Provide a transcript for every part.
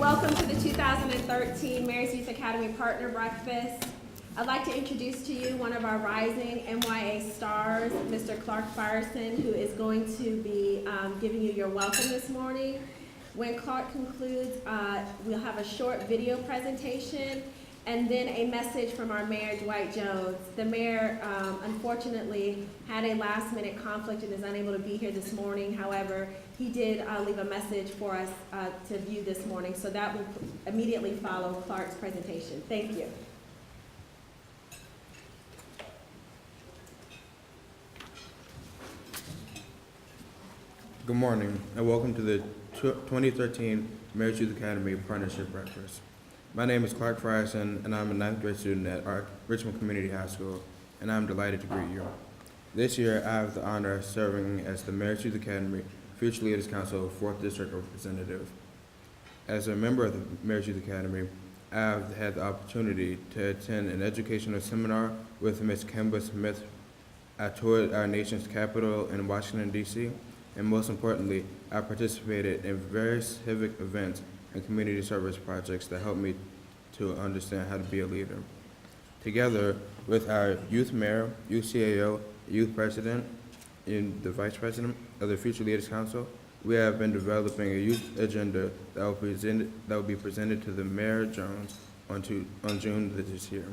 Welcome to the 2013 Mayor's Youth Academy Partner Breakfast. I'd like to introduce to you one of our rising MYA stars, Mr. Clark Firestone, who is going to be giving you your welcome this morning. When Clark concludes, we'll have a short video presentation and then a message from our Mayor, Dwight Jones. The Mayor, unfortunately, had a last-minute conflict and is unable to be here this morning. However, he did leave a message for us to view this morning, so that will immediately follow Clark's presentation. Thank you. Good morning, and welcome to the 2013 Mayor's Youth Academy Partnership Breakfast. My name is Clark Firestone, and I'm a 9th grade student at Richmond Community High School, and I'm delighted to greet you. This year, I have the honor of serving as the Mayor's Youth Academy Future Leaders Council 4th District Representative. As a member of the Mayor's Youth Academy, I have had the opportunity to attend an educational seminar with Ms. Kimba Smith. I toured our nation's capital in Washington, D.C., and most importantly, I participated in various civic events and community service projects that helped me to understand how to be a leader. Together with our youth mayor, youth CAO, youth president, and the vice president of the Future Leaders Council, we have been developing a youth agenda that will be presented to the Mayor Jones on June this year.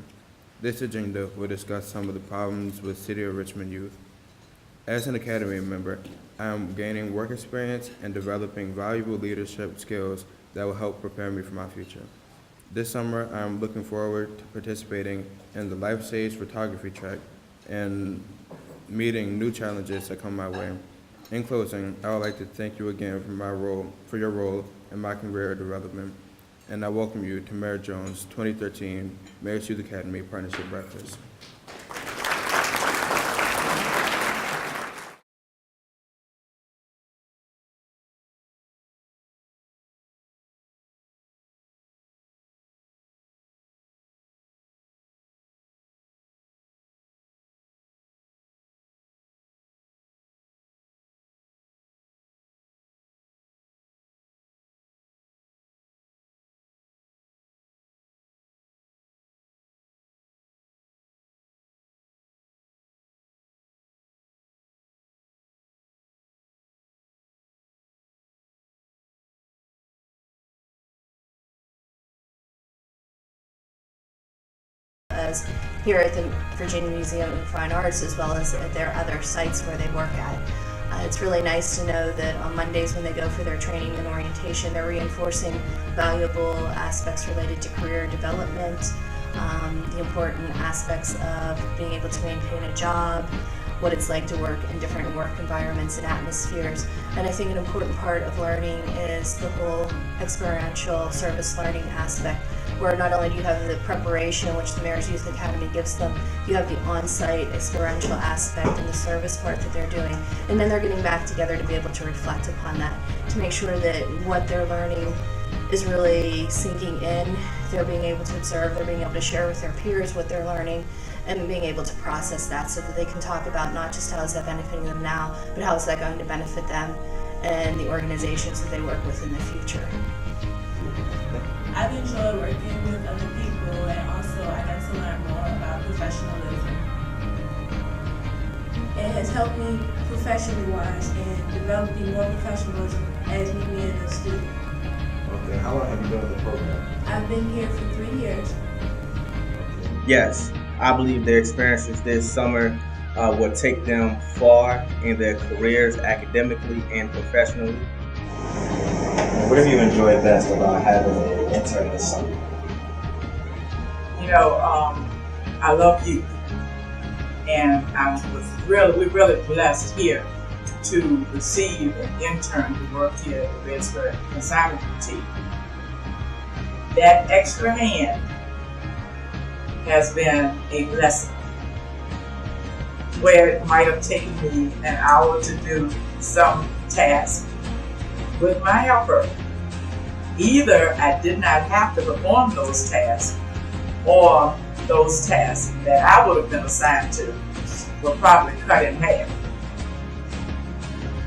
This agenda will discuss some of the problems with City of Richmond youth. As an Academy member, I am gaining work experience and developing valuable leadership skills that will help prepare me for my future. This summer, I am looking forward to participating in the Life Stage photography track and meeting new challenges that come my way. In closing, I would like to thank you again for your role in my career development, and I welcome you to Mayor Jones' 2013 Mayor's Youth Academy Partnership Breakfast. As here at the Virginia Museum of Fine Arts, as well as at their other sites where they work at. It's really nice to know that on Mondays when they go for their training and orientation, they're reinforcing valuable aspects related to career development, the important aspects of being able to maintain a job, what it's like to work in different work environments and atmospheres. And I think an important part of learning is the whole experiential service learning aspect, where not only do you have the preparation, which the Mayor's Youth Academy gives them, you have the on-site experiential aspect and the service part that they're doing. And then they're getting back together to be able to reflect upon that, to make sure that what they're learning is really sinking in. They're being able to observe, they're being able to share with their peers what they're learning, and being able to process that so that they can talk about not just how is that benefiting them now, but how is that going to benefit them and the organizations that they work with in the future. I've enjoyed working with other people, and also I got to learn more about professionalism. It has helped me professionally wise and developing more professionalism as me being a student. Okay, how long have you been with the program? I've been here for 3 years. Yes, I believe their experiences this summer will take them far in their careers academically and professionally. What have you enjoyed best about having an intern this summer? I love youth, and we're really blessed here to receive an intern to work here at the Redford Consignment Boutique. That extra hand has been a blessing. Where it might have taken me an hour to do some task, with my helper, either I did not have to perform those tasks, or those tasks that I would have been assigned to were probably cut in half.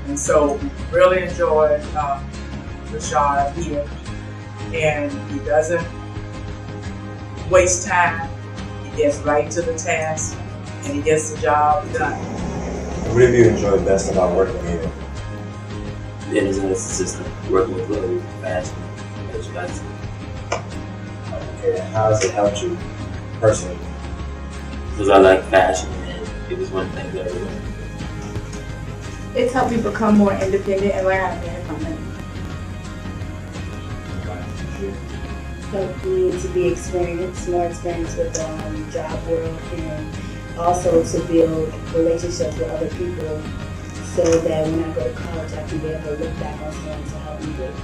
And so we really enjoyed Rashad here and he doesn't waste time. He gets right to the task, and he gets the job done. What have you enjoyed best about working here? The internet system, working with literally fashion, education. Okay, and how has it helped you personally? Because I like fashion and it was one thing that I really It's helped me become more independent and learn how to manage my money. Helped me to be experienced, more experience with the job world, and also to build relationships with other people so that when I go to college I can be able to look back on someone to help me with.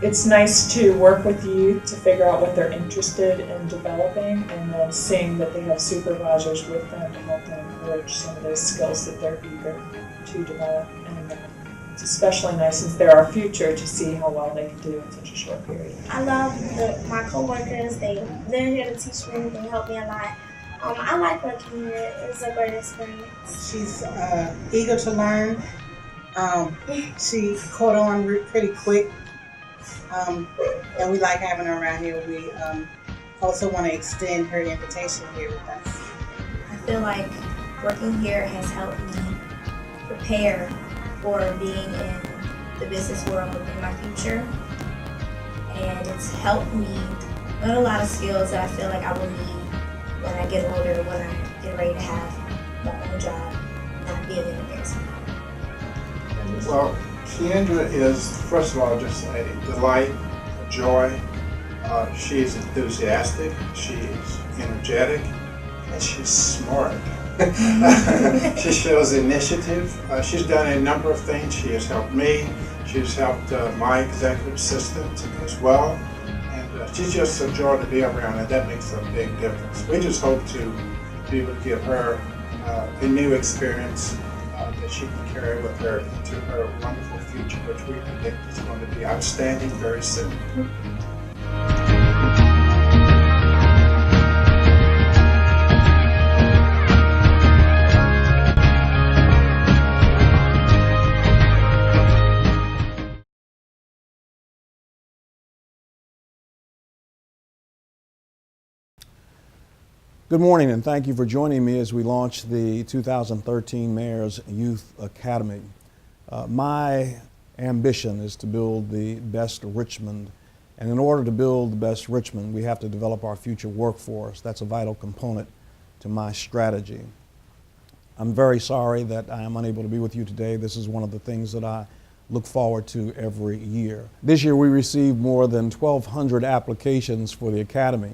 It's nice to work with youth to figure out what they're interested in developing, and then seeing that they have supervisors with them to help them encourage some of those skills that they're eager to develop. And it's especially nice since they're our future to see how well they can do in such a short period. I love my coworkers. They're here to teach me. They help me a lot. I like working here. It's a great experience. She's eager to learn. She caught on pretty quick. And we like having her around here. We also want to extend her invitation here with us. I feel like working here has helped me prepare for being in the business world in my future. And it's helped me learn a lot of skills that I feel like I will need when I get older, when I get ready to have my own job, not being in a nursing home. Well, Keandra is, first of all, just a delight, a joy. She is enthusiastic, she is energetic, and she's smart. She shows initiative. She's done a number of things. She has helped me. She's helped my executive assistant as well. And she's just a joy to be around, and that makes a big difference. We just hope to be able to give her a new experience that she can carry with her into her wonderful future, which we predict is going to be outstanding very soon. Good morning, and thank you for joining me as we launch the 2013 Mayor's Youth Academy. My ambition is to build the best Richmond, and in order to build the best Richmond, we have to develop our future workforce. That's a vital component to my strategy. I'm very sorry that I am unable to be with you today. This is one of the things that I look forward to every year. This year we received more than 1,200 applications for the Academy,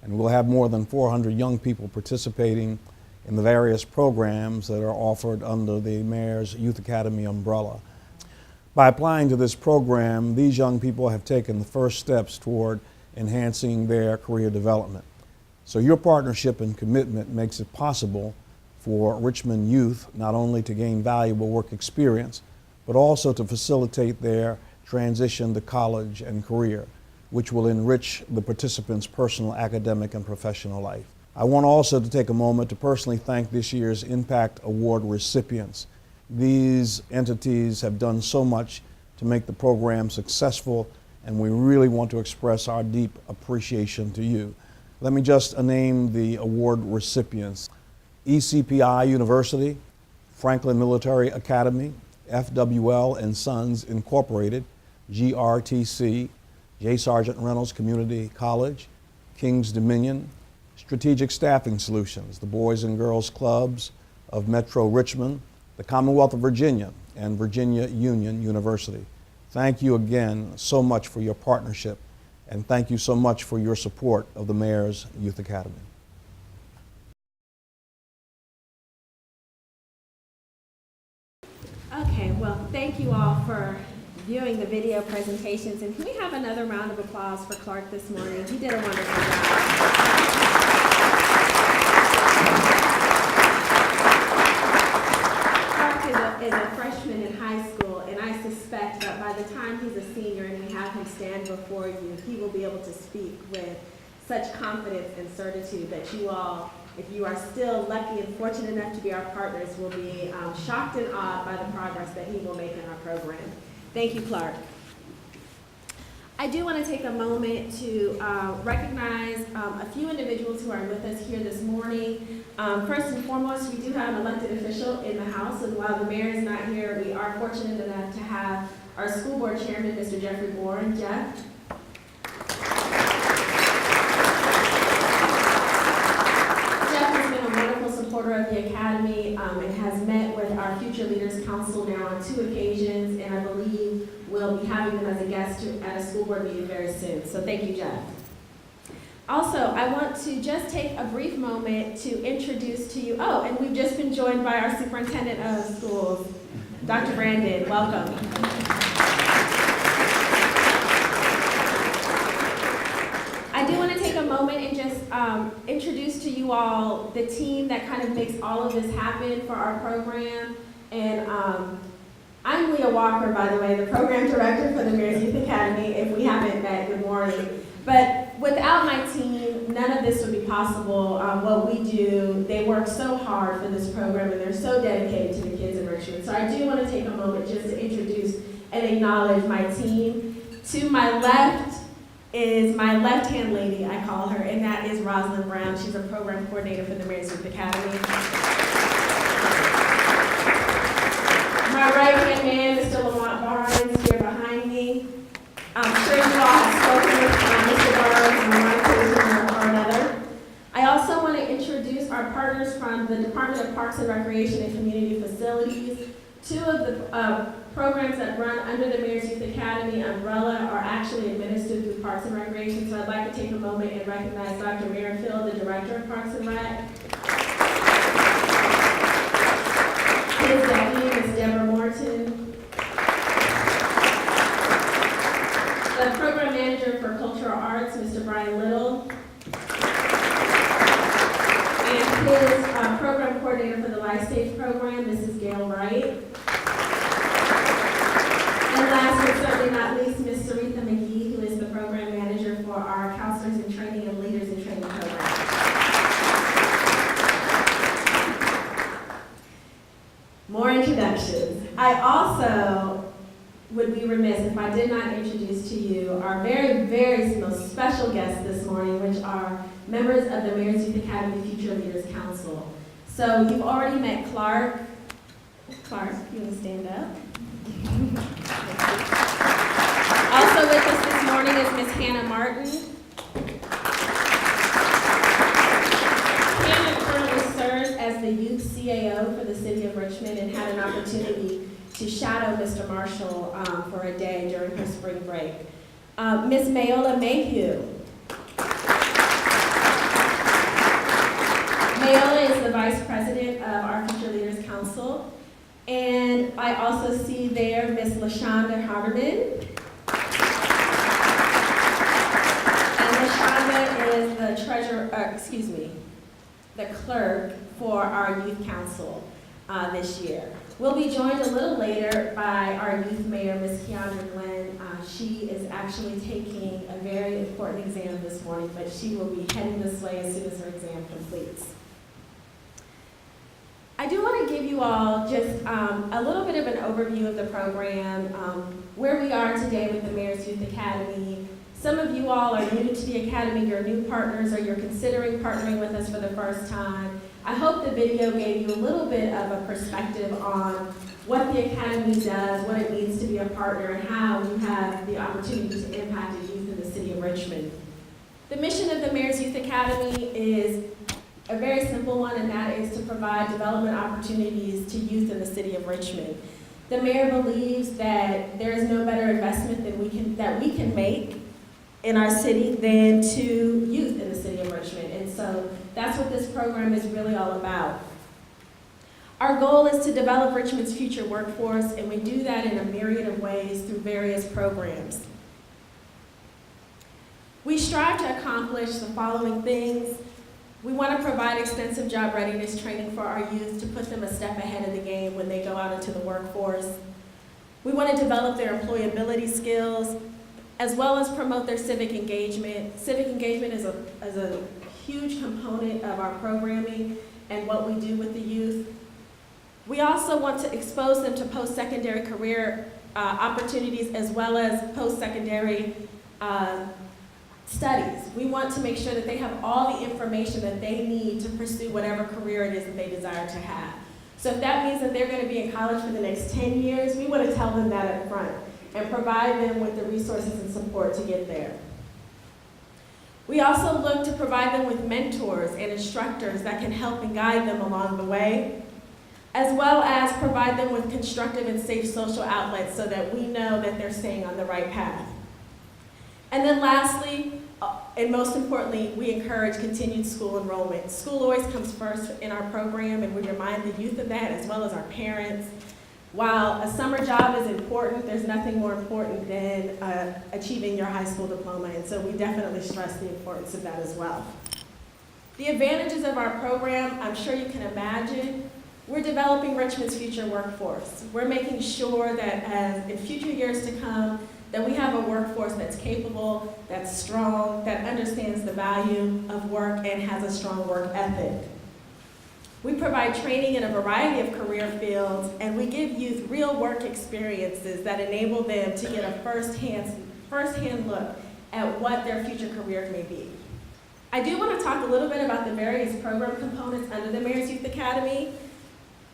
and we'll have more than 400 young people participating in the various programs that are offered under the Mayor's Youth Academy umbrella. By applying to this program, these young people have taken the first steps toward enhancing their career development. So your partnership and commitment makes it possible for Richmond youth not only to gain valuable work experience, but also to facilitate their transition to college and career, which will enrich the participants' personal, academic, and professional life. I want also to take a moment to personally thank this year's Impact Award recipients. These entities have done so much to make the program successful, and we really want to express our deep appreciation to you. Let me just name the award recipients: ECPI University, Franklin Military Academy, FWL and Sons Incorporated, GRTC, J. Sargent Reynolds Community College, King's Dominion, Strategic Staffing Solutions, the Boys and Girls Clubs of Metro Richmond, the Commonwealth of Virginia, and Virginia Union University. Thank you again so much for your partnership, and thank you so much for your support of the Mayor's Youth Academy. Okay, well, thank you all for viewing the video presentations, and can we have another round of applause for Clark this morning? He did a wonderful job. Clark is a freshman in high school, and I suspect that by the time he's a senior and we have him stand before you, he will be able to speak with such confidence and certitude that you all, if you are still lucky and fortunate enough to be our partners, will be shocked and awed by the progress that he will make in our program. Thank you, Clark. I do want to take a moment to recognize a few individuals who are with us here this morning. First and foremost, we do have an elected official in the House, and while the mayor is not here, we are fortunate enough to have our school board chairman, Mr. Jeffrey Bourne. Jeff. Supporter of the Academy and has met with our Future Leaders Council now on 2 occasions, and I believe we'll be having them as a guest at a school board meeting very soon. So thank you, Jeff. Also, I want to just take a brief moment to introduce to you, and we've just been joined by our superintendent of schools, Dr. Brandon. Welcome. I do want to take a moment and just introduce to you all the team that kind of makes all of this happen for our program. And I'm Leah Walker, by the way, the program director for the Mayor's Youth Academy. If we haven't met, good morning. But without my team, none of this would be possible. What we do, they work so hard for this program, and they're so dedicated to the kids in Richmond. So I do want to take a moment just to introduce and acknowledge my team. To my left is my left-hand lady, I call her, and that is Rosalind Brown. She's a program coordinator for the Mayor's Youth Academy. My right-hand man, Mr. Lamont Barnes, here behind me. I'm sure you all have spoken with Mr. Barnes on one occasion or another. I also want to introduce our partners from the Department of Parks and Recreation and Community Facilities. 2 of the programs that run under the Mayor's Youth Academy umbrella are actually administered through Parks and Recreation, so I'd like to take a moment and recognize Dr. Merrifield, the Director of Parks and Rec. His deputy is Deborah Morton. The Program Manager for Cultural Arts, Mr. Brian Little. And his Program Coordinator for the Life Stage Program, Mrs. Gail Wright. And last but certainly not least, Ms. Saritha McGee, who is the Program Manager for our Counselors in Training and Leaders in Training program. More introductions. I also would be remiss if I did not introduce to you our very, very most special guests this morning, which are members of the Mayor's Youth Academy Future Leaders Council. So you've already met Clark. Clark, you want to stand up? Also with us this morning is Miss Hannah Martin. Hannah currently serves as the Youth CAO for the City of Richmond and had an opportunity to shadow Mr. Marshall for a day during her spring break. Miss Mayola Mayhew. Mayola is the Vice President of our Future Leaders Council. And I also see there Miss LaShonda Harderman. And LaShonda is the the clerk for our youth council this year. We'll be joined a little later by our youth mayor, Miss Keandra Glenn. She is actually taking a very important exam this morning, but she will be heading this way as soon as her exam completes. I do want to give you all just a little bit of an overview of the program, where we are today with the Mayor's Youth Academy. Some of you all are new to the Academy, you're new partners, or you're considering partnering with us for the first time. I hope the video gave you a little bit of a perspective on what the Academy does, what it means to be a partner, and how you have the opportunity to impact the youth in the city of Richmond. The mission of the Mayor's Youth Academy is a very simple one, and that is to provide development opportunities to youth in the city of Richmond. The mayor believes that there is no better investment that we can make in our city than to youth in the city of Richmond, and so that's what this program is really all about. Our goal is to develop Richmond's future workforce, and we do that in a myriad of ways through various programs. We strive to accomplish the following things. We want to provide extensive job readiness training for our youth to put them a step ahead of the game when they go out into the workforce. We want to develop their employability skills, as well as promote their civic engagement. Civic engagement is a huge component of our programming and what we do with the youth. We also want to expose them to post-secondary career opportunities, as well as post-secondary studies. We want to make sure that they have all the information that they need to pursue whatever career it is that they desire to have. So if that means that they're going to be in college for the next 10 years, we want to tell them that up front and provide them with the resources and support to get there. We also look to provide them with mentors and instructors that can help and guide them along the way, as well as provide them with constructive and safe social outlets so that we know that they're staying on the right path. And then lastly, and most importantly, we encourage continued school enrollment. School always comes first in our program, and we remind the youth of that, as well as our parents. While a summer job is important, there's nothing more important than achieving your high school diploma, and so we definitely stress the importance of that as well. The advantages of our program, I'm sure you can imagine. We're developing Richmond's future workforce. We're making sure that as in future years to come, that we have a workforce that's capable, that's strong, that understands the value of work and has a strong work ethic. We provide training in a variety of career fields, and we give youth real work experiences that enable them to get a first-hand look at what their future career may be. I do want to talk a little bit about the various program components under the Mayor's Youth Academy.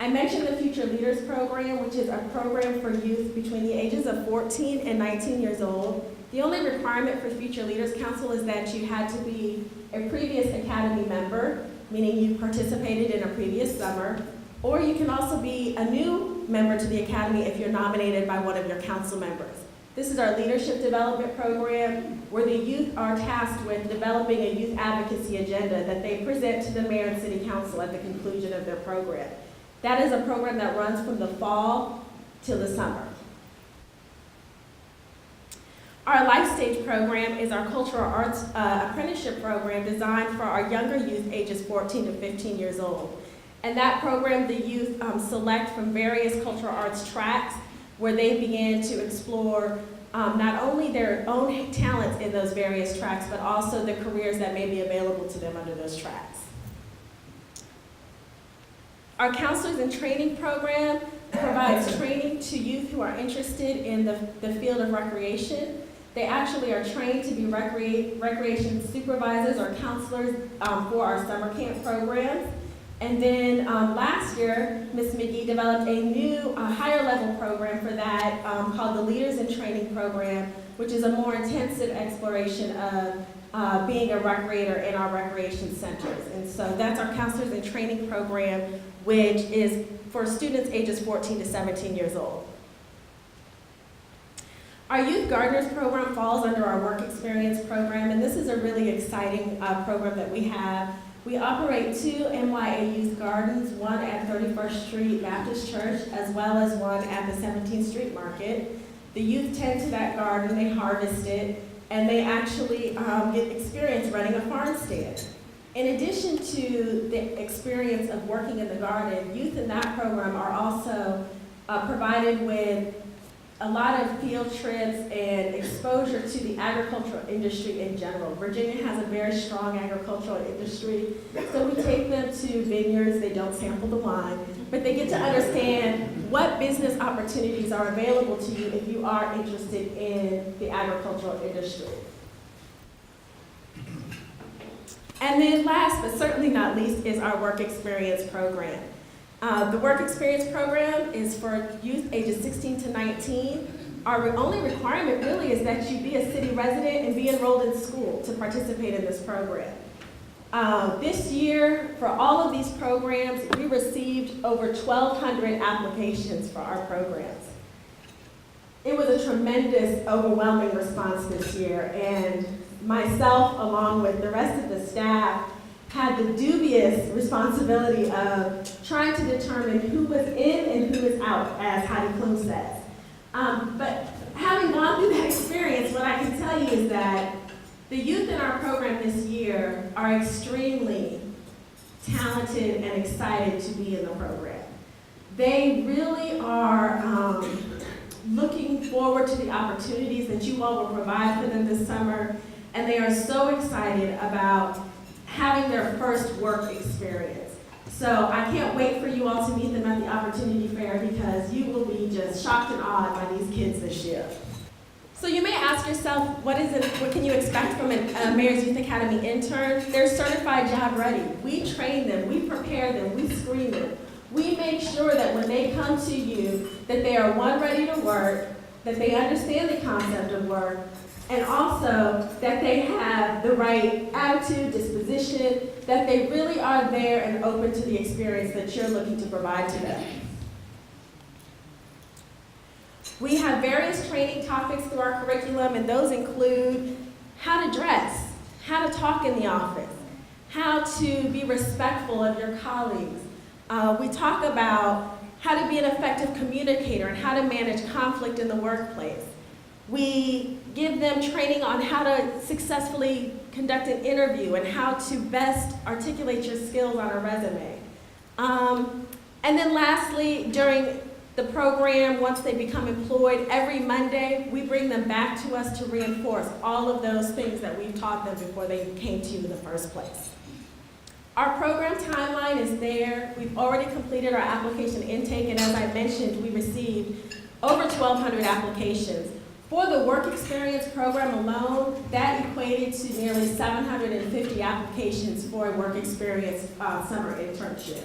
I mentioned the Future Leaders Program, which is a program for youth between the ages of 14 and 19 years old. The only requirement for Future Leaders Council is that you had to be a previous Academy member, meaning you participated in a previous summer, or you can also be a new member to the Academy if you're nominated by one of your council members. This is our leadership development program, where the youth are tasked with developing a youth advocacy agenda that they present to the mayor and city council at the conclusion of their program. That is a program that runs from the fall till the summer. Our Life Stage program is our cultural arts apprenticeship program designed for our younger youth ages 14 to 15 years old. And that program, the youth select from various cultural arts tracks where they begin to explore not only their own talents in those various tracks, but also the careers that may be available to them under those tracks. Our Counselors in Training program provides training to youth who are interested in the field of recreation. They actually are trained to be recreation supervisors or counselors for our summer camp programs. And then last year, Ms. McGee developed a new higher level program for that called the Leaders in Training program, which is a more intensive exploration of being a recreator in our recreation centers. And so that's our Counselors in Training program, which is for students ages 14 to 17 years old. Our Youth Gardeners program falls under our Work Experience program, and this is a really exciting program that we have. We operate 2 MYA Youth Gardens, one at 31st Street Baptist Church, as well as one at the 17th Street Market. The youth tend to that garden, they harvest it, and they actually get experience running a farm stand. In addition to the experience of working in the garden, youth in that program are also provided with a lot of field trips and exposure to the agricultural industry in general. Virginia has a very strong agricultural industry, so we take them to vineyards. They don't sample the wine, but they get to understand what business opportunities are available to you if you are interested in the agricultural industry. And then last, but certainly not least, is our Work Experience program. The Work Experience program is for youth ages 16 to 19. Our only requirement really is that you be a city resident and be enrolled in school to participate in this program. This year, for all of these programs, we received over 1,200 applications for our programs. It was a tremendous, overwhelming response this year, and myself, along with the rest of the staff, had the dubious responsibility of trying to determine who was in and who was out, as Heidi Klum says. But having gone through that experience, what I can tell you is that the youth in our program this year are extremely talented and excited to be in the program. They really are looking forward to the opportunities that you all will provide for them this summer, and they are so excited about having their first work experience. So I can't wait for you all to meet them at the Opportunity Fair, because you will be just shocked and awed by these kids this year. So you may ask yourself, what can you expect from a Mayor's Youth Academy intern? They're certified job ready. We train them, we prepare them, we screen them. We make sure that when they come to you, that they are one, ready to work, that they understand the concept of work, and also that they have the right attitude, disposition, that they really are there and open to the experience that you're looking to provide to them. We have various training topics through our curriculum, and those include how to dress, how to talk in the office, how to be respectful of your colleagues. We talk about how to be an effective communicator and how to manage conflict in the workplace. We give them training on how to successfully conduct an interview and how to best articulate your skills on a resume. And then lastly, during the program, once they become employed, every Monday, we bring them back to us to reinforce all of those things that we've taught them before they came to you in the first place. Our program timeline is there. We've already completed our application intake, and as I mentioned, we received over 1,200 applications. For the work experience program alone, that equated to nearly 750 applications for a work experience summer internship.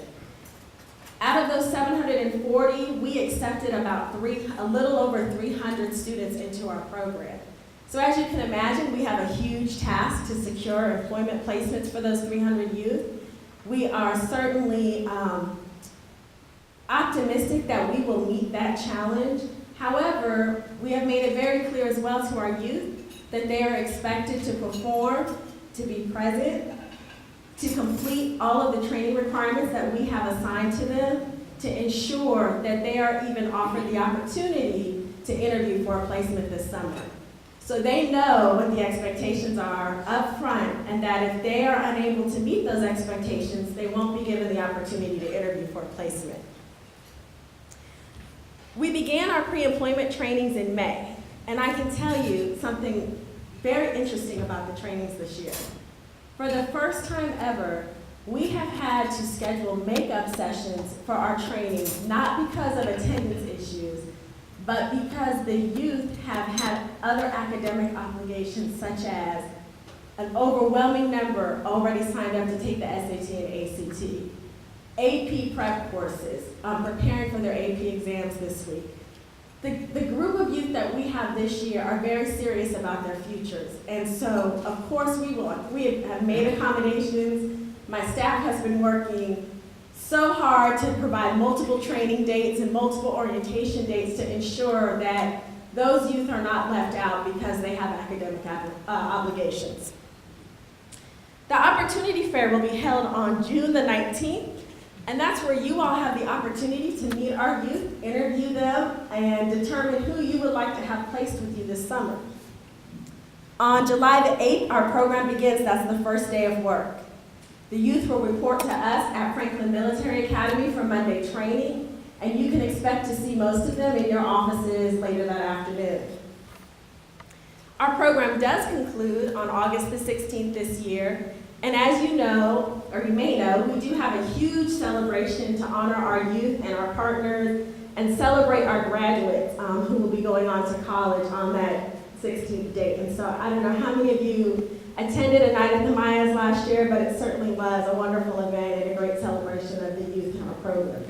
Out of those 740, we accepted about a little over 300 students into our program. So as you can imagine, we have a huge task to secure employment placements for those 300 youth. We are certainly optimistic that we will meet that challenge. However, we have made it very clear as well to our youth that they are expected to perform, to be present, to complete all of the training requirements that we have assigned to them to ensure that they are even offered the opportunity to interview for a placement this summer. So they know what the expectations are up front, and that if they are unable to meet those expectations, they won't be given the opportunity to interview for a placement. We began our pre-employment trainings in May, and I can tell you something very interesting about the trainings this year. For the first time ever, we have had to schedule makeup sessions for our trainings, not because of attendance issues, but because the youth have had other academic obligations, such as an overwhelming number already signed up to take the SAT and ACT, AP prep courses, preparing for their AP exams this week. The group of youth that we have this year are very serious about their futures. And so, of course, we have made accommodations. My staff has been working so hard to provide multiple training dates and multiple orientation dates to ensure that those youth are not left out because they have academic obligations. The Opportunity Fair will be held on June the 19th. And that's where you all have the opportunity to meet our youth, interview them, and determine who you would like to have placed with you this summer. On July the 8th, our program begins. That's the first day of work. The youth will report to us at Franklin Military Academy for Monday training, and you can expect to see most of them in your offices later that afternoon. Our program does conclude on August the 16th this year. And as you know, or you may know, we do have a huge celebration to honor our youth and our partners and celebrate our graduates who will be going on to college on that 16th date. And so I don't know how many of you attended a night at the Mayas last year, but it certainly was a wonderful event and a great celebration of the youth in our program.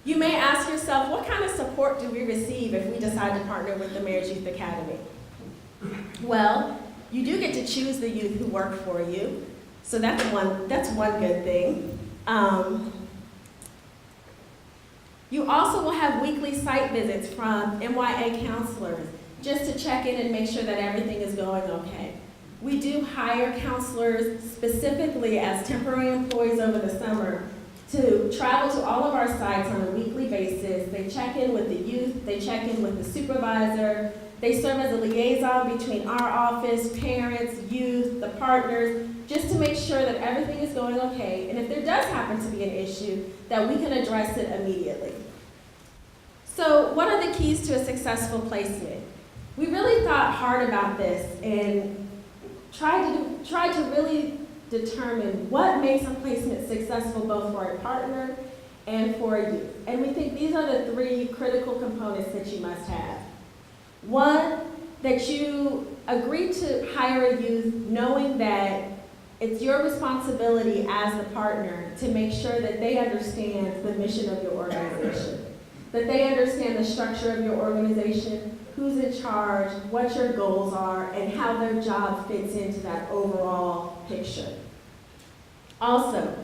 You may ask yourself, what kind of support do we receive if we decide to partner with the Mayor's Youth Academy? Well, you do get to choose the youth who work for you, so that's one good thing. You also will have weekly site visits from MYA counselors just to check in and make sure that everything is going okay. We do hire counselors specifically as temporary employees over the summer to travel to all of our sites on a weekly basis. They check in with the youth, they check in with the supervisor. They serve as a liaison between our office, parents, youth, the partners, just to make sure that everything is going okay. And if there does happen to be an issue, that we can address it immediately. So what are the keys to a successful placement? We really thought hard about this and tried to really determine what makes a placement successful both for our partner and for youth. And we think these are the three critical components that you must have. One, that you agree to hire a youth knowing that it's your responsibility as the partner to make sure that they understand the mission of your organization, that they understand the structure of your organization, who's in charge, what your goals are, and how their job fits into that overall picture. Also,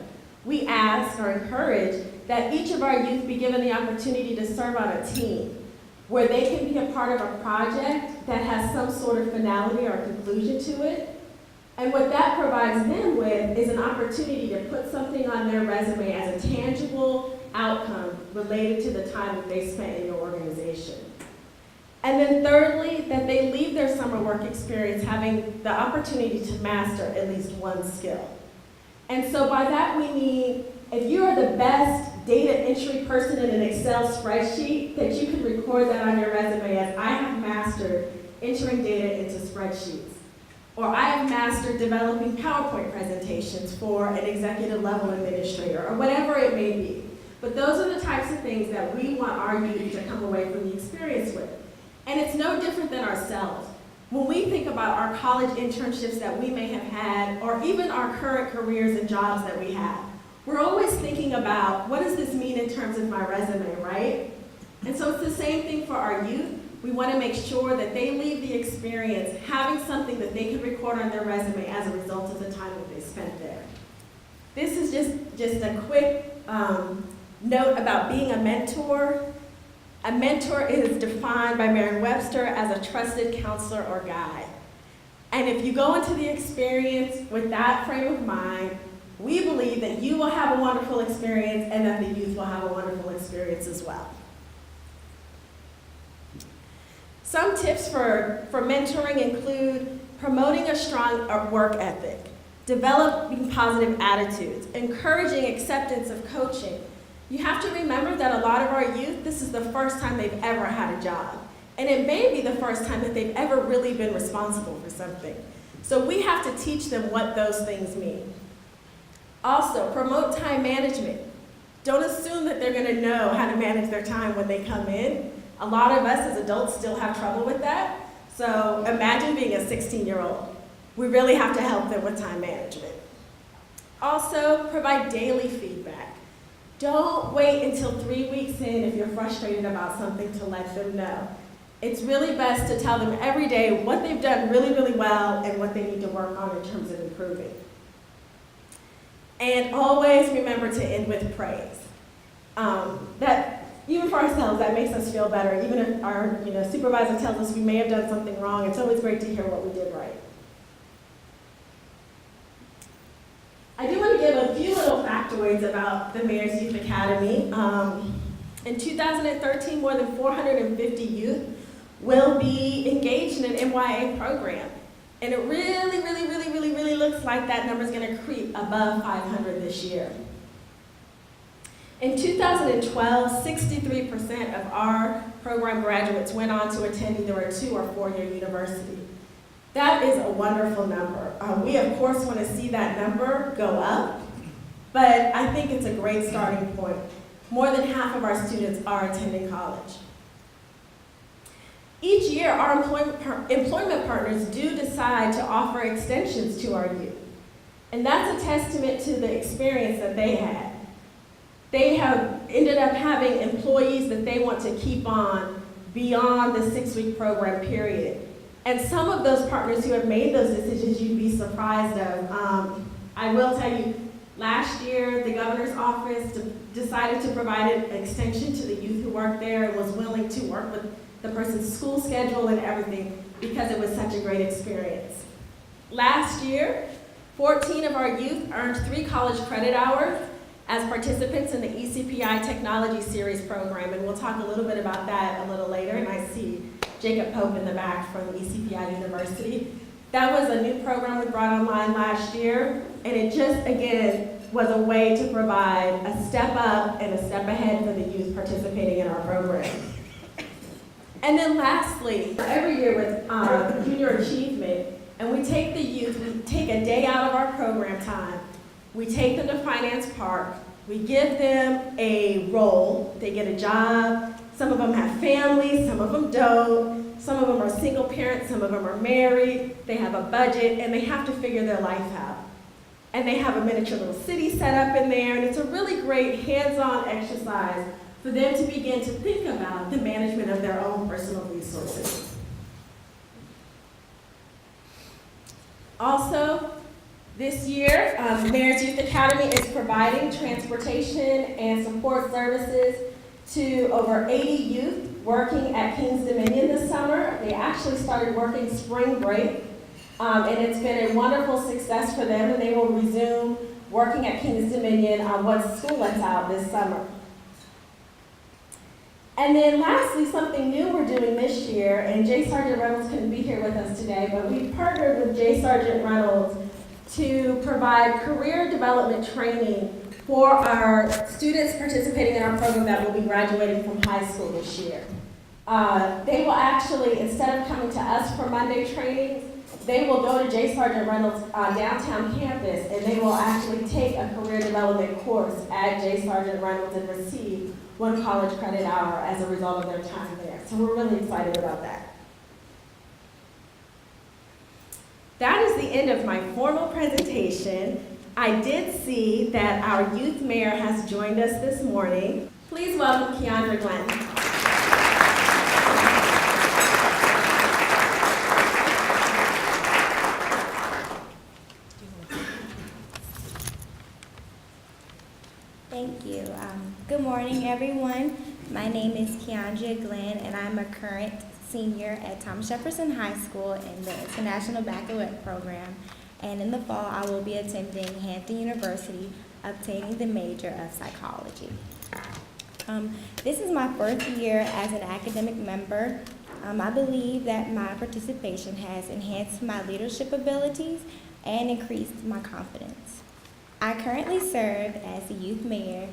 we ask or encourage that each of our youth be given the opportunity to serve on a team where they can be a part of a project that has some sort of finality or conclusion to it. And what that provides them with is an opportunity to put something on their resume as a tangible outcome related to the time that they spent in your organization. And then thirdly, that they leave their summer work experience having the opportunity to master at least one skill. And so by that we mean, if you are the best data entry person in an Excel spreadsheet, that you can record that on your resume as I have mastered entering data into spreadsheets. Or I have mastered developing PowerPoint presentations for an executive level administrator, or whatever it may be. But those are the types of things that we want our youth to come away from the experience with. And it's no different than ourselves. When we think about our college internships that we may have had, or even our current careers and jobs that we have, we're always thinking about, what does this mean in terms of my resume, right? And so it's the same thing for our youth. We want to make sure that they leave the experience having something that they can record on their resume as a result of the time that they spent there. This is just a quick note about being a mentor. A mentor is defined by Merriam-Webster as a trusted counselor or guide. And if you go into the experience with that frame of mind, we believe that you will have a wonderful experience and that the youth will have a wonderful experience as well. Some tips for mentoring include promoting a strong work ethic, developing positive attitudes, encouraging acceptance of coaching. You have to remember that a lot of our youth, this is the first time they've ever had a job. And it may be the first time that they've ever really been responsible for something. So we have to teach them what those things mean. Also, promote time management. Don't assume that they're going to know how to manage their time when they come in. A lot of us as adults still have trouble with that. So imagine being a 16-year-old. We really have to help them with time management. Also, provide daily feedback. Don't wait until 3 weeks in if you're frustrated about something to let them know. It's really best to tell them every day what they've done really, really well and what they need to work on in terms of improving. And always remember to end with praise. That even for ourselves, that makes us feel better. Even if our supervisor tells us we may have done something wrong, it's always great to hear what we did right. I do want to give a few little factoids about the Mayor's Youth Academy. In 2013, more than 450 youth will be engaged in an MYA program. And it really looks like that number is going to creep above 500 this year. In 2012, 63% of our program graduates went on to attend either a 2- or 4-year university. That is a wonderful number. We, of course, want to see that number go up, but I think it's a great starting point. More than half of our students are attending college. Each year, our employment partners do decide to offer extensions to our youth, and that's a testament to the experience that they had. They have ended up having employees that they want to keep on beyond the 6-week program period. And some of those partners who have made those decisions, you'd be surprised of. I will tell you, last year, the governor's office decided to provide an extension to the youth who work there and was willing to work with the person's school schedule and everything because it was such a great experience. Last year, 14 of our youth earned 3 college credit hours as participants in the ECPI Technology Series program, and we'll talk a little bit about that a little later, and I see Jacob Pope in the back from ECPI University. That was a new program we brought online last year, and it just, again, was a way to provide a step up and a step ahead for the youth participating in our program. And then lastly, every year with Junior Achievement, and we take the youth, we take a day out of our program time, we take them to Finance Park, We give them a role, they get a job. Some of them have families, some of them don't. Some of them are single parents, some of them are married. They have a budget and they have to figure their life out. And they have a miniature little city set up in there, and it's a really great hands-on exercise for them to begin to think about the management of their own personal resources. Also, this year, Mayor's Youth Academy is providing transportation and support services to over 80 youth working at King's Dominion this summer. They actually started working spring break, and it's been a wonderful success for them, and they will resume working at King's Dominion once school lets out this summer. And then lastly, something new we're doing this year, and J. Sergeant Reynolds couldn't be here with us today, but we partnered with J. Sergeant Reynolds to provide career development training for our students participating in our program that will be graduating from high school this year. They will actually, instead of coming to us for Monday trainings, they will go to J. Sergeant Reynolds' downtown campus, and they will actually take a career development course at J. Sergeant Reynolds and receive 1 college credit hour as a result of their time there. So we're really excited about that. That is the end of my formal presentation. I did see that our youth mayor has joined us this morning. Please welcome Keandra Glenn. Thank you. Good morning, everyone. My name is Keandra Glenn, and I'm a current senior at Thomas Jefferson High School in the International Baccalaureate program. And in the fall, I will be attending Hampton University, obtaining the major of psychology. This is my 1st year as an academic member. I believe that my participation has enhanced my leadership abilities and increased my confidence. I currently serve as the youth mayor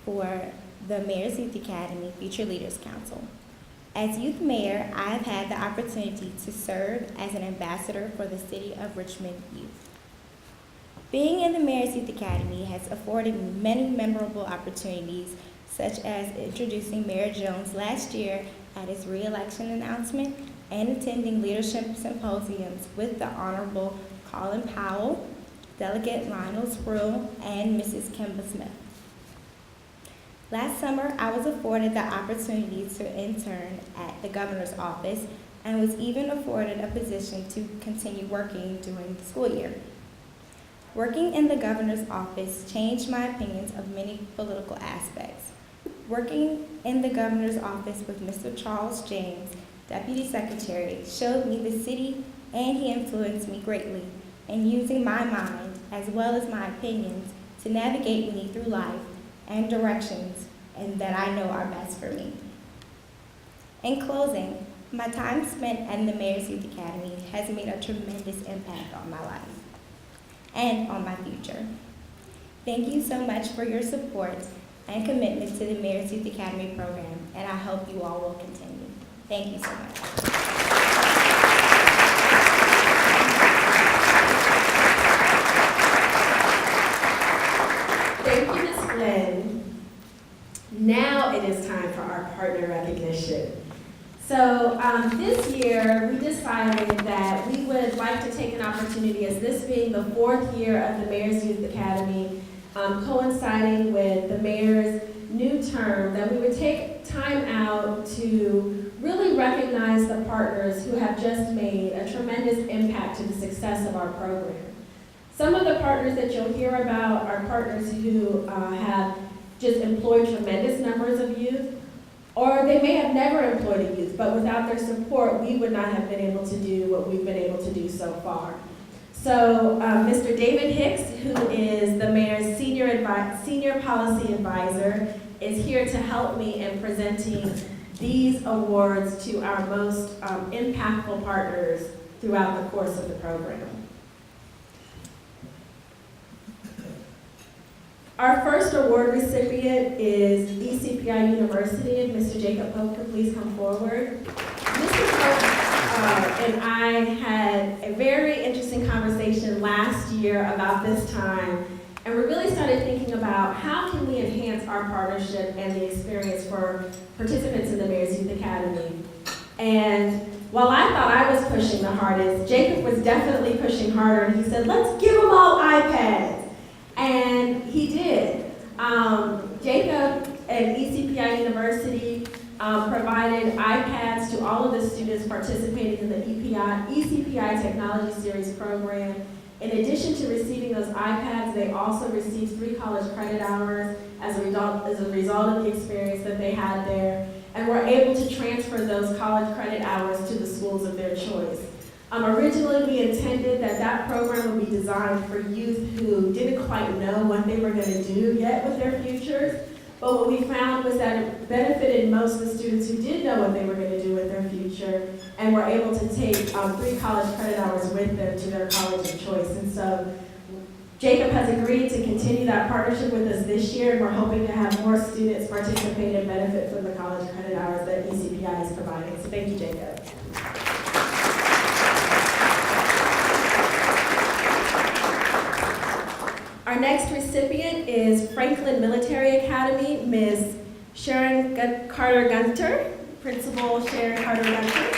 for the Mayor's Youth Academy Future Leaders Council. As youth mayor, I have had the opportunity to serve as an ambassador for the City of Richmond youth. Being in the Mayor's Youth Academy has afforded me many memorable opportunities, such as introducing Mayor Jones last year at his re-election announcement and attending leadership symposiums with the Honorable Colin Powell, Delegate Lionel Spruill, and Mrs. Kimba Smith. Last summer, I was afforded the opportunity to intern at the governor's office and was even afforded a position to continue working during the school year. Working in the governor's office changed my opinions of many political aspects. Working in the governor's office with Mr. Charles James, Deputy Secretary, showed me the city, and he influenced me greatly in using my mind as well as my opinions to navigate me through life and directions and that I know are best for me. In closing, my time spent at the Mayor's Youth Academy has made a tremendous impact on my life and on my future. Thank you so much for your support and commitment to the Mayor's Youth Academy program, and I hope you all will continue. Thank you so much. Thank you, Ms. Glenn. Now it is time for our partner recognition. So this year, we decided that we would like to take an opportunity, as this being the 4th year of the Mayor's Youth Academy, coinciding with the mayor's new term, that we would take time out to really recognize the partners who have just made a tremendous impact to the success of our program. Some of the partners that you'll hear about are partners who have just employed tremendous numbers of youth, or they may have never employed a youth, but without their support, we would not have been able to do what we've been able to do so far. So Mr. David Hicks, who is the mayor's senior policy advisor, is here to help me in presenting these awards to our most impactful partners throughout the course of the program. Our first award recipient is ECPI University, and Mr. Jacob Pope, could please come forward. Mr. Pope and I had a very interesting conversation last year about this time, And we really started thinking about how can we enhance our partnership and the experience for participants in the Mayor's Youth Academy. And while I thought I was pushing the hardest, Jacob was definitely pushing harder, and he said, let's give them all iPads. And he did. Jacob and ECPI University provided iPads to all of the students participating in the ECPI Technology Series program. In addition to receiving those iPads, they also received 3 college credit hours as a result of the experience that they had there, and were able to transfer those college credit hours to the schools of their choice. Originally, we intended that that program would be designed for youth who didn't quite know what they were going to do yet with their futures. But what we found was that it benefited most of the students who did know what they were going to do with their future and were able to take 3 college credit hours with them to their college of choice. And so Jacob has agreed to continue that partnership with us this year, and we're hoping to have more students participate and benefit from the college credit hours that ECPI is providing. So thank you, Jacob. Our next recipient is Franklin Military Academy, Ms. Sharon Carter-Gunter, Principal Sharon Carter-Gunter.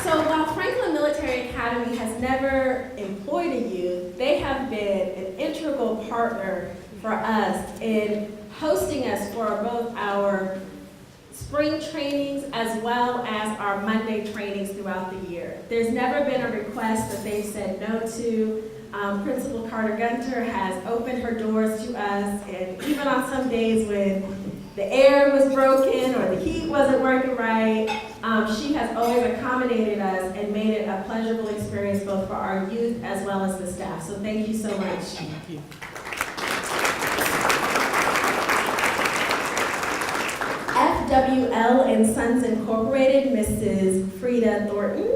So while Franklin Military Academy has never employed a youth, they have been an integral partner for us in hosting us for both our spring trainings as well as our Monday trainings throughout the year. There's never been a request that they've said no to. Principal Carter-Gunter has opened her doors to us, and even on some days when the air was broken or the heat wasn't working right, she has always accommodated us and made it a pleasurable experience both for our youth as well as the staff. So thank you so much. Thank you. FWL and Sons Incorporated, Mrs. Frida Thornton.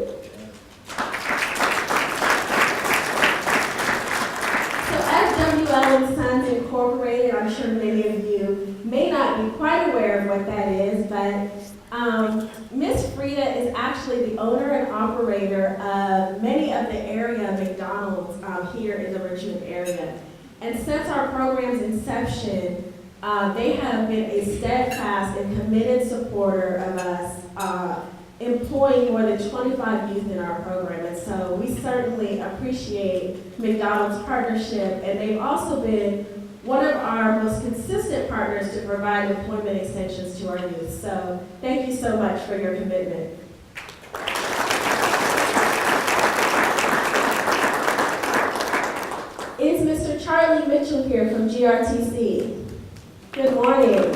So FWL and Sons Incorporated, I'm sure many of you may not be quite aware of what that is, but Ms. Frida is actually the owner and operator of many of the area McDonald's here in the Richmond area. And since our program's inception, they have been a steadfast and committed supporter of us, employing more than 25 youth in our program. And so we certainly appreciate McDonald's partnership, and they've also been one of our most consistent partners to provide employment extensions to our youth. So thank you so much for your commitment. Is Mr. Charlie Mitchell here from GRTC? Good morning.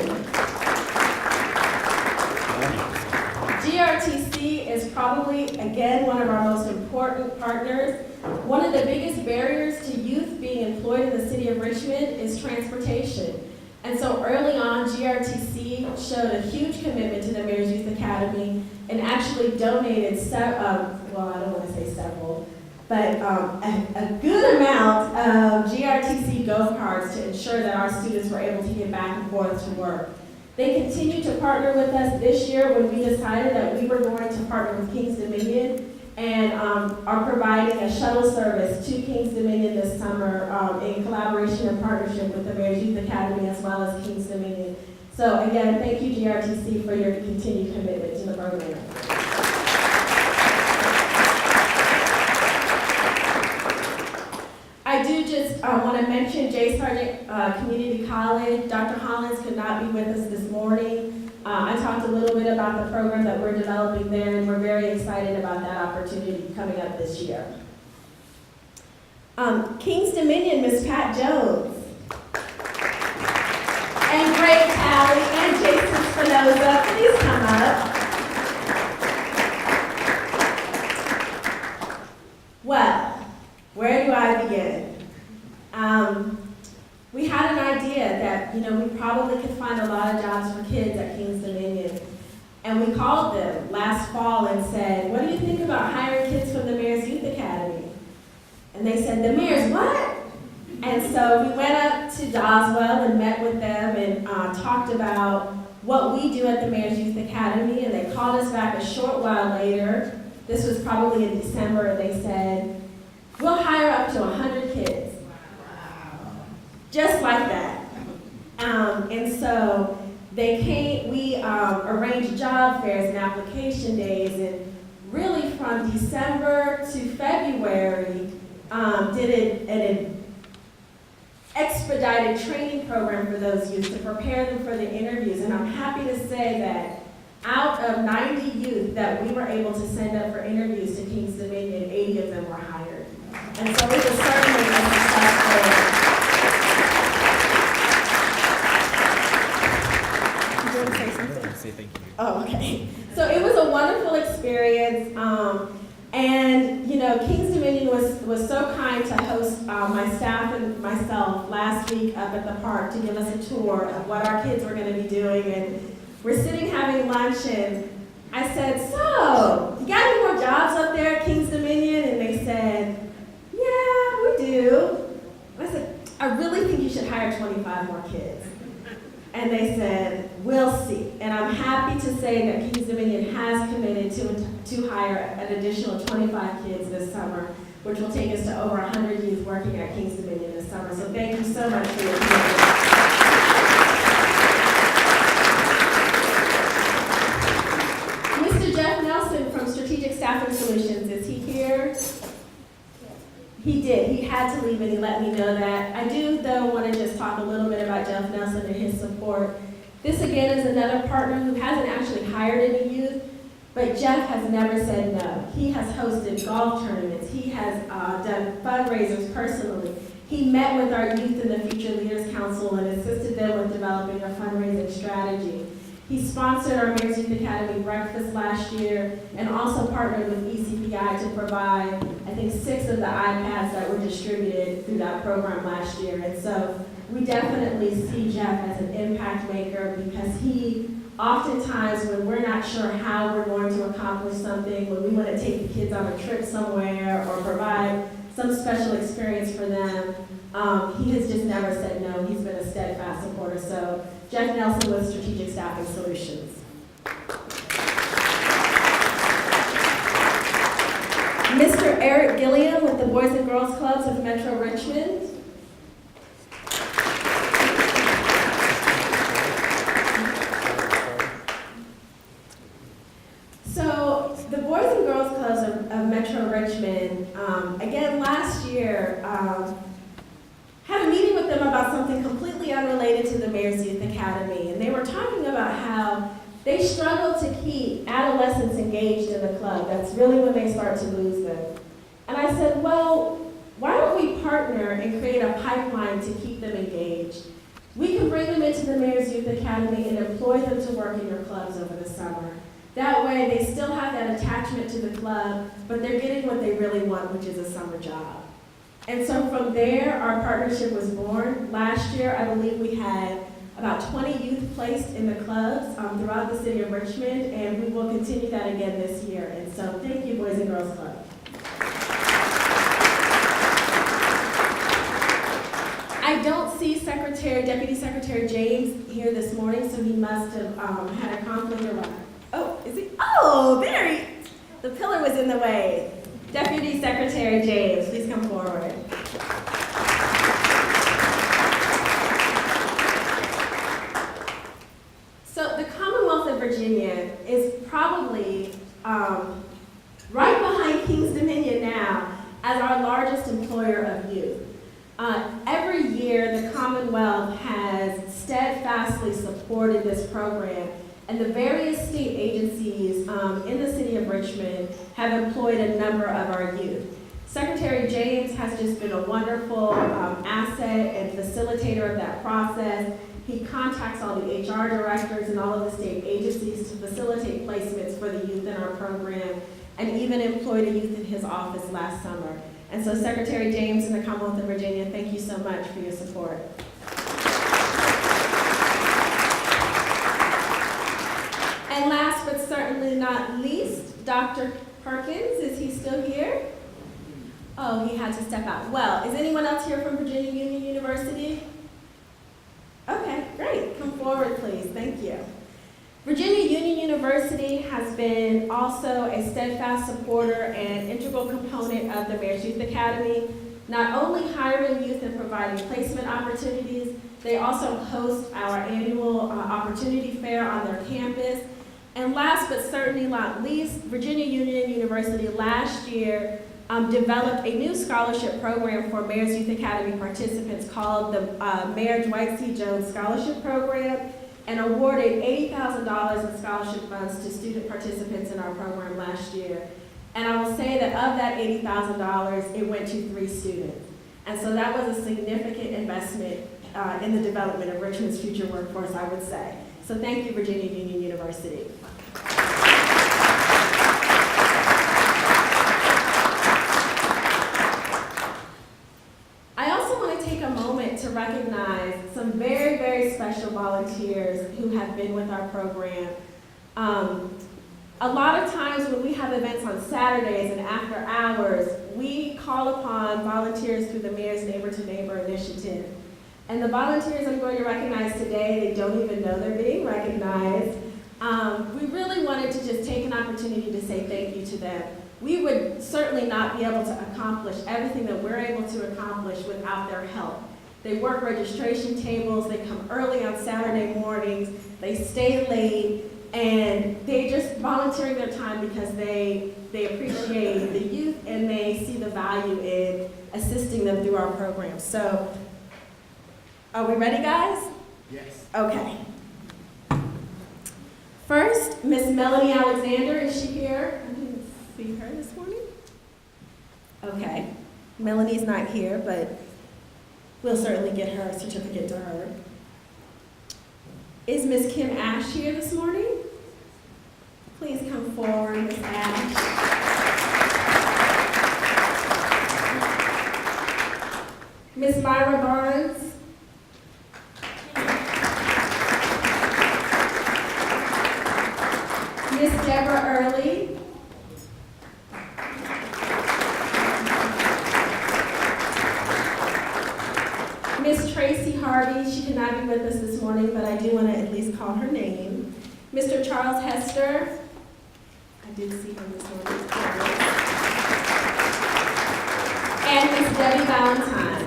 GRTC is probably, again, one of our most important partners. One of the biggest barriers to youth being employed in the city of Richmond is transportation. And so early on, GRTC showed a huge commitment to the Mayor's Youth Academy and actually donated, well, I don't want to say several, but a good amount of GRTC go-karts to ensure that our students were able to get back and forth to work. They continued to partner with us this year when we decided that we were going to partner with Kings Dominion and are providing a shuttle service to Kings Dominion this summer in collaboration and partnership with the Mayor's Youth Academy as well as Kings Dominion. So again, thank you GRTC for your continued commitment to the program. I do just want to mention J. Sargent Community College. Dr. Hollins could not be with us this morning. I talked a little bit about the program that we're developing there, and we're very excited about that opportunity coming up this year. Kings Dominion, Ms. Pat Jones. And Greg Talley and Jason Spinoza, please come up. Well, where do I begin? We had an idea that, we probably could find a lot of jobs for kids at Kings Dominion. And we called them last fall and said, what do you think about hiring kids from the Mayor's Youth Academy? And they said, the Mayor's what? And so we went up to Doswell and met with them and talked about what we do at the Mayor's Youth Academy. And they called us back a short while later This was probably in December, and they said, we'll hire up to 100 kids. Just like that. And so they came, we arranged job fairs and application days, and really from December to February, did an expedited training program for those youth to prepare them for the interviews. And I'm happy to say that out of 90 youth that we were able to send up for interviews to Kings Dominion, 80 of them were hired. And so it was certainly a successful. You want to say something? Say thank you. Oh, okay. So it was a wonderful experience. And, you know, Kings Dominion was so kind to host my staff and myself last week up at the park to give us a tour of what our kids were going to be doing. And we're sitting having lunch, and I said, so, you got any more jobs up there at Kings Dominion? And they said, yeah, we do. And I said, I really think you should hire 25 more kids. And they said, we'll see. And I'm happy to say that Kings Dominion has committed to hire an additional 25 kids this summer, which will take us to over 100 youth working at Kings Dominion this summer. So thank you so much for your commitment. Mr. Jeff Nelson from Strategic Staffing Solutions, is he here? He did. He had to leave, and he let me know that. I do, though, want to just talk a little bit about Jeff Nelson and his support. This, again, is another partner who hasn't actually hired any youth, but Jeff has never said no. He has hosted golf tournaments. He has done fundraisers personally. He met with our Youth in the Future Leaders Council and assisted them with developing a fundraising strategy. He sponsored our Mayor's Youth Academy breakfast last year and also partnered with ECPI to provide, I think, 6 of the iPads that were distributed through that program last year. And so we definitely see Jeff as an impact maker, because he, oftentimes when we're not sure how we're going to accomplish something, when we want to take the kids on a trip somewhere or provide some special experience for them, he has just never said no. He's been a steadfast supporter. So Jeff Nelson with Strategic Staffing Solutions. Mr. Eric Gilliam with the Boys and Girls Clubs of Metro Richmond. So the Boys and Girls Clubs of Metro Richmond, again last year, had a meeting with them about something completely unrelated to the Mayor's Youth Academy. And they were talking about how they struggle to keep adolescents engaged in the club. That's really when they start to lose them. And I said, well, why don't we partner and create a pipeline to keep them engaged? We can bring them into the Mayor's Youth Academy and employ them to work in your clubs over the summer. That way they still have that attachment to the club, but they're getting what they really want, which is a summer job. And so from there, our partnership was born. Last year, I believe we had about 20 youth placed in the clubs throughout the city of Richmond, and we will continue that again this year. And so thank you, Boys and Girls Club. I don't see Deputy Secretary James here this morning, so he must have had a conflict or what. Oh, is he? Oh, there he, the pillar was in the way. Deputy Secretary James, please come forward. So the Commonwealth of Virginia is probably right behind Kings Dominion now as our largest employer of youth. Every year, the Commonwealth has steadfastly supported this program, and the various state agencies in the city of Richmond have employed a number of our youth. Secretary James has just been a wonderful asset and facilitator of that process. He contacts all the HR directors and all of the state agencies to facilitate placements for the youth in our program, and even employed a youth in his office last summer. And so Secretary James and the Commonwealth of Virginia, thank you so much for your support. And last but certainly not least, Dr. Perkins, is he still here? Oh, he had to step out. Well, is anyone else here from Virginia Union University? Okay, great. Come forward, please. Thank you. Virginia Union University has been also a steadfast supporter and integral component of the Mayor's Youth Academy, not only hiring youth and providing placement opportunities, they also host our annual opportunity fair on their campus. And last but certainly not least, Virginia Union University last year developed a new scholarship program for Mayor's Youth Academy participants called the Mayor Dwight C. Jones Scholarship Program, and awarded $80,000 in scholarship funds to student participants in our program last year. And I will say that of that $80,000, it went to 3 students. And so that was a significant investment in the development of Richmond's future workforce, I would say. So thank you, Virginia Union University. I also want to take a moment to recognize some very, very special volunteers who have been with our program. A lot of times when we have events on Saturdays and after hours, we call upon volunteers through the Mayor's Neighbor to Neighbor initiative. And the volunteers I'm going to recognize today, they don't even know they're being recognized. We really wanted to just take an opportunity to say thank you to them. We would certainly not be able to accomplish everything that we're able to accomplish without their help. They work registration tables, they come early on Saturday mornings, they stay late, and they just volunteering their time because they appreciate the youth and they see the value in assisting them through our program. So, are we ready, guys? Yes. Okay. First, Miss Melanie Alexander, is she here? I didn't see her this morning. Okay. Melanie's not here, but we'll certainly get her certificate to her. Is Miss Kim Ash here this morning? Please come forward, Miss Ash. Miss Myra Barnes. Miss Deborah Early. Miss Tracy Harvey, she could not be with us this morning, but I do want to at least call her name. Mr. Charles Hester. I did see him this morning. And Miss Debbie Valentine.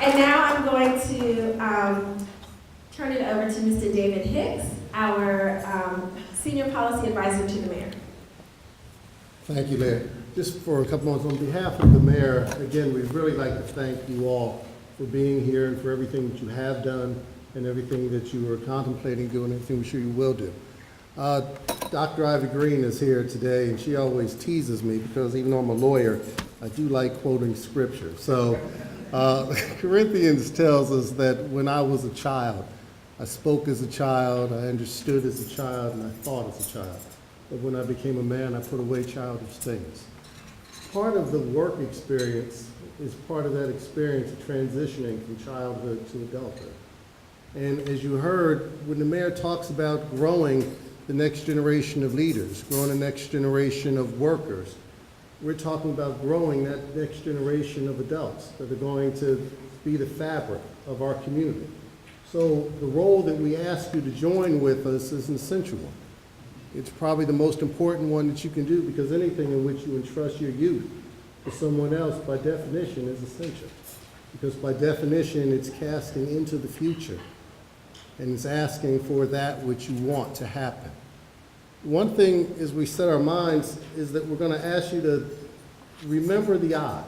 And now I'm going to turn it over to Mr. David Hicks, our Senior Policy Advisor to the Mayor. Thank you, Mayor. Just for a couple months, on behalf of the Mayor, again, we'd really like to thank you all for being here and for everything that you have done and everything that you are contemplating doing, everything we're sure you will do. Dr. Ivy Green is here today, and she always teases me because even though I'm a lawyer, I do like quoting scripture. So Corinthians tells us that when I was a child, I spoke as a child, I understood as a child, and I thought as a child. But when I became a man, I put away childish things. Part of the work experience is part of that experience of transitioning from childhood to adulthood. And as you heard, when the mayor talks about growing the next generation of leaders, growing the next generation of workers, we're talking about growing that next generation of adults that are going to be the fabric of our community. So the role that we ask you to join with us is an essential one. It's probably the most important one that you can do because anything in which you entrust your youth to someone else, by definition, is essential. Because by definition, it's casting into the future and it's asking for that which you want to happen. One thing as we set our minds is that we're going to ask you to remember the eyes.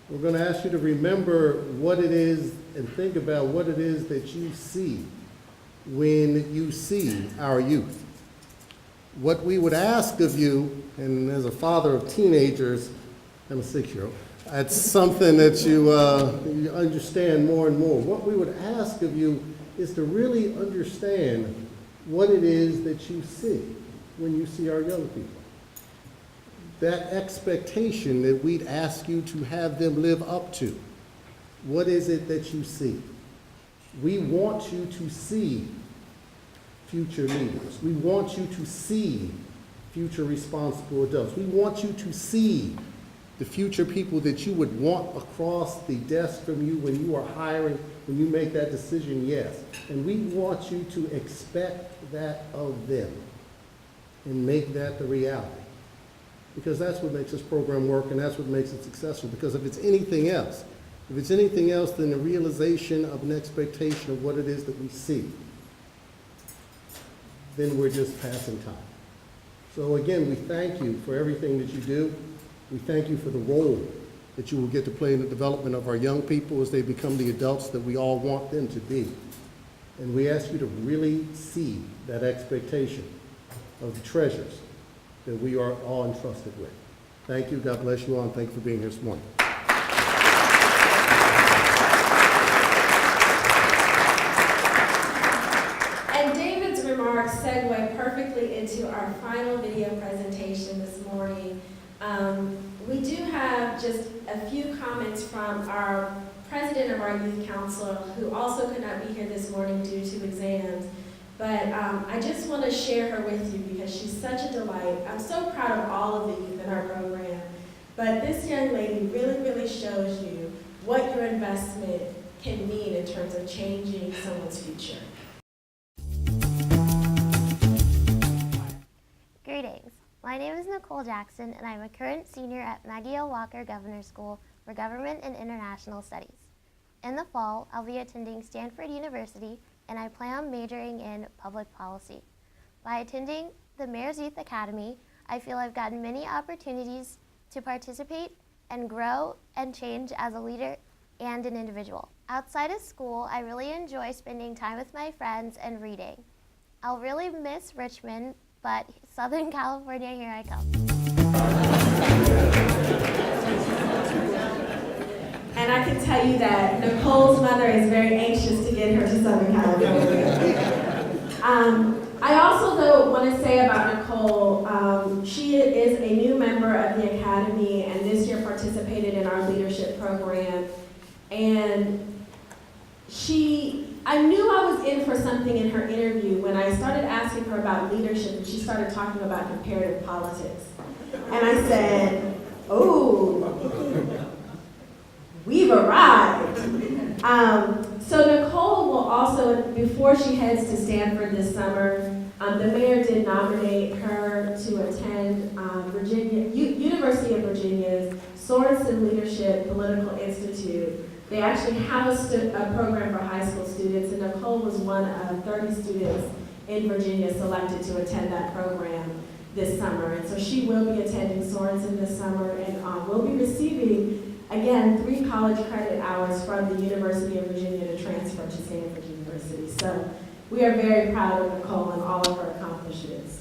We're going to ask you to remember what it is and think about what it is that you see when you see our youth. What we would ask of you, and as a father of teenagers, I'm a 6-year-old, it's something that you understand more and more. What we would ask of you is to really understand what it is that you see when you see our young people. That expectation that we'd ask you to have them live up to. What is it that you see? We want you to see future leaders. We want you to see future responsible adults. We want you to see the future people that you would want across the desk from you when you are hiring, when you make that decision, yes. And we want you to expect that of them and make that the reality. Because that's what makes this program work and that's what makes it successful. Because if it's anything else than the realization of an expectation of what it is that we see, then we're just passing time. So again, we thank you for everything that you do. We thank you for the role that you will get to play in the development of our young people as they become the adults that we all want them to be. And we ask you to really see that expectation of the treasures that we are all entrusted with. Thank you. God bless you all, and thank you for being here this morning. And David's remarks segue perfectly into our final video presentation this morning. We do have just a few comments from our president of our youth council, who also could not be here this morning due to exams. But I just want to share her with you because she's such a delight. I'm so proud of all of the youth in our program. But this young lady really, really shows you what your investment can mean in terms of changing someone's future. Greetings. My name is Nicole Jackson, and I'm a current senior at Maggie L. Walker Governor School for Government and International Studies. In the fall, I'll be attending Stanford University, and I plan on majoring in public policy. By attending the Mayor's Youth Academy, I feel I've gotten many opportunities to participate and grow and change as a leader and an individual. Outside of school, I really enjoy spending time with my friends and reading. I'll really miss Richmond, but Southern California, here I come. And I can tell you that Nicole's mother is very anxious to get her to Southern California. I also, though, want to say about Nicole, she is a new member of the Academy and this year participated in our leadership program. And I knew I was in for something in her interview when I started asking her about leadership and she started talking about comparative politics. And I said, oh, we've arrived. So Nicole will also, before she heads to Stanford this summer, the mayor did nominate her to attend University of Virginia's Sorensen Leadership Political Institute. They actually have a program for high school students, and Nicole was one of 30 students in Virginia selected to attend that program this summer. And so she will be attending Sorensen this summer and will be receiving, again, 3 college credit hours from the University of Virginia to transfer to Stanford University. So we are very proud of Nicole and all of her accomplishments.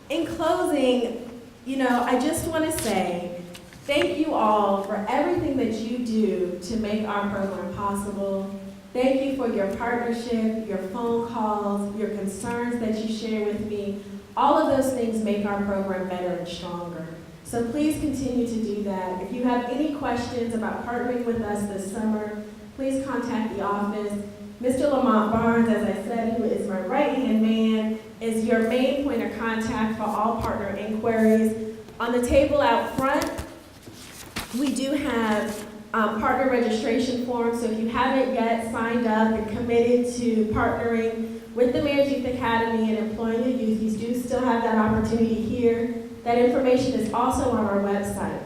In closing, I just want to say, thank you all for everything that you do to make our program possible. Thank you for your partnership, your phone calls, your concerns that you share with me. All of those things make our program better and stronger. So please continue to do that. If you have any questions about partnering with us this summer, please contact the office. Mr. Lamont Barnes, as I said, who is my right-hand man, is your main point of contact for all partner inquiries. On the table out front, we do have partner registration forms, so if you haven't yet signed up and committed to partnering with the Mayor's Youth Academy and employing a youth, you do still have that opportunity here. That information is also on our website.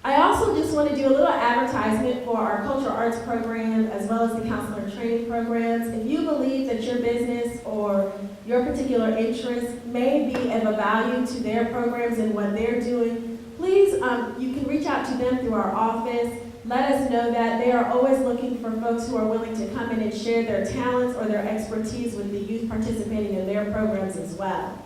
I also just want to do a little advertisement for our cultural arts program as well as the counselor training programs. If you believe that your business or your particular interest may be of a value to their programs and what they're doing, please, you can reach out to them through our office. Let us know that they are always looking for folks who are willing to come in and share their talents or their expertise with the youth participating in their programs as well.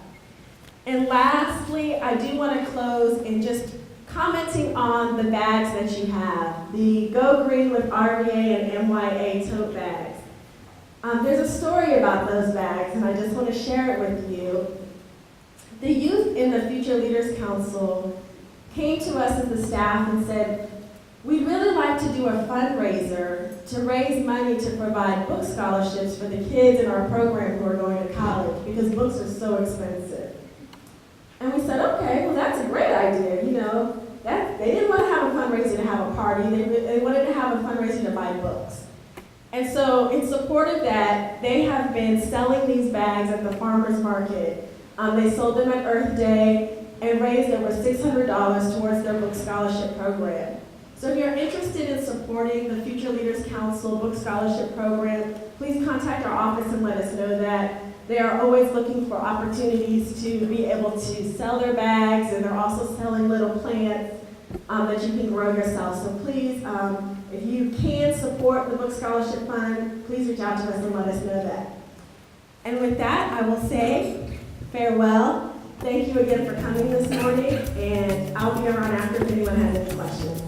And lastly, I do want to close in just commenting on the bags that you have, the Go Green with RVA and MYA tote bags. There's a story about those bags, and I just want to share it with you. The youth in the Future Leaders Council came to us as the staff and said, we'd really like to do a fundraiser to raise money to provide book scholarships for the kids in our program who are going to college because books are so expensive. And we said, okay, well that's a great idea, you know. They didn't want to have a fundraiser to have a party, they wanted to have a fundraiser to buy books. And so in support of that, they have been selling these bags at the farmer's market. They sold them at Earth Day and raised over $600 towards their book scholarship program. So if you're interested in supporting the Future Leaders Council book scholarship program, please contact our office and let us know that. They are always looking for opportunities to be able to sell their bags, and they're also selling little plants that you can grow yourself. So please, if you can support the Book Scholarship Fund, please reach out to us and let us know that. And with that, I will say farewell. Thank you again for coming this morning, and I'll be around after if anyone has any questions.